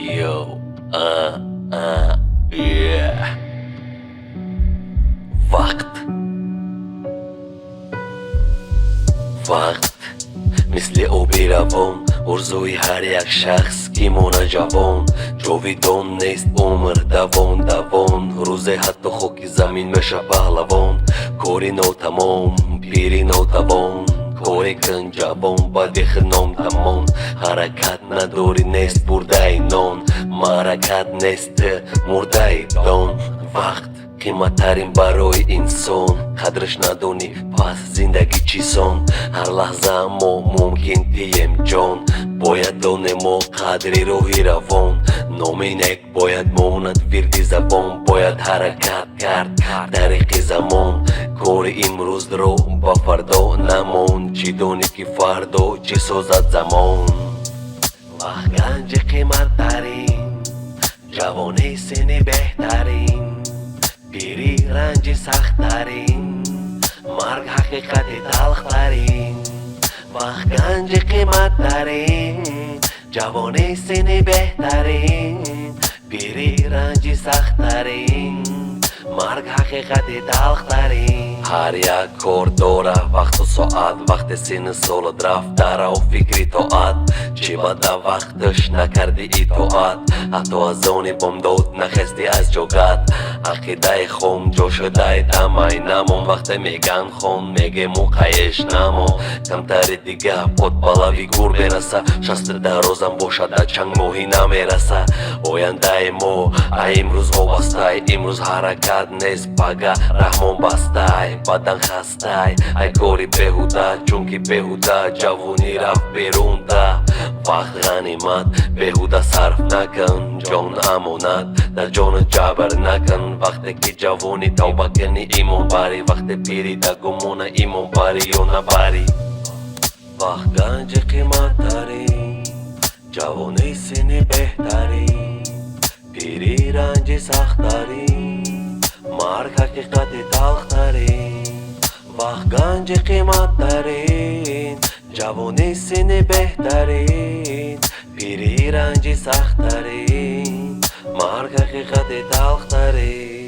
Yo, yeah. وقت مثل اوبی روان ارزوی هر یک شخص که مونه جوان جاویدان نیست عمر دوان روزه حتی خاک زمین میشه پهلوان کاری ناتمام پیری ناتوان کاری کن جوان با دخ نام تمام حرکت نداری نیست برده نان مرکت نیست مرده دان وقت قیمتترین برای انسان قدرش ندانی پس زندگی چیسان هر لحظه ما ممکن تیم جان باید دانیم ما قدری روحی روان نام اینک باید ماند وردی زبان باید حرکت کرد طریق زمان کار امروز رو با فردا نمان چی دانی که فردا چی سازد زمان وقت گنج قیمتترین جوانی سن بهترین پیری رنج سختترین مرگ حقیقت تلخترین وقت گنج قیمتترین جوانی سن بهترین پیری رنج سختترین مرگ حقیقت تلخترین هر یک کار داره وقت و ساعت وقت سن سالت رفت داره و فکری طاعت چی بده وقتش نکردی اطاعت حتی از آن بامداد نخستی از جاگت عقیده خون جا شده دمای نمون وقت میگن خون میگه موقعش نمون کمتر دیگه پاد بلوی گور برسه شست درازم باشد چند ماهی نمیرسه آینده ما امروز وابسته امروز حرکت نیست پگه رحمان بسته بدن خسته ای کاری بهوده چون که بهوده جوانی رفت بیرون ده وقت غنیمت بهوده صرف نکن جان امانت در جان جبر نکن وقتی که جوانی توبه کنی ایمان بری وقت پیری در گمان ایمان بری یا نبری وقت گنج قیمت ترین جوانی سن بهترین پیری رنج سختترین مرگ حقیقت تلخترین وقت گنج قیمتترین جوانی سن بهترین پیری رنج سختترین مرگ حقیقت تلخترین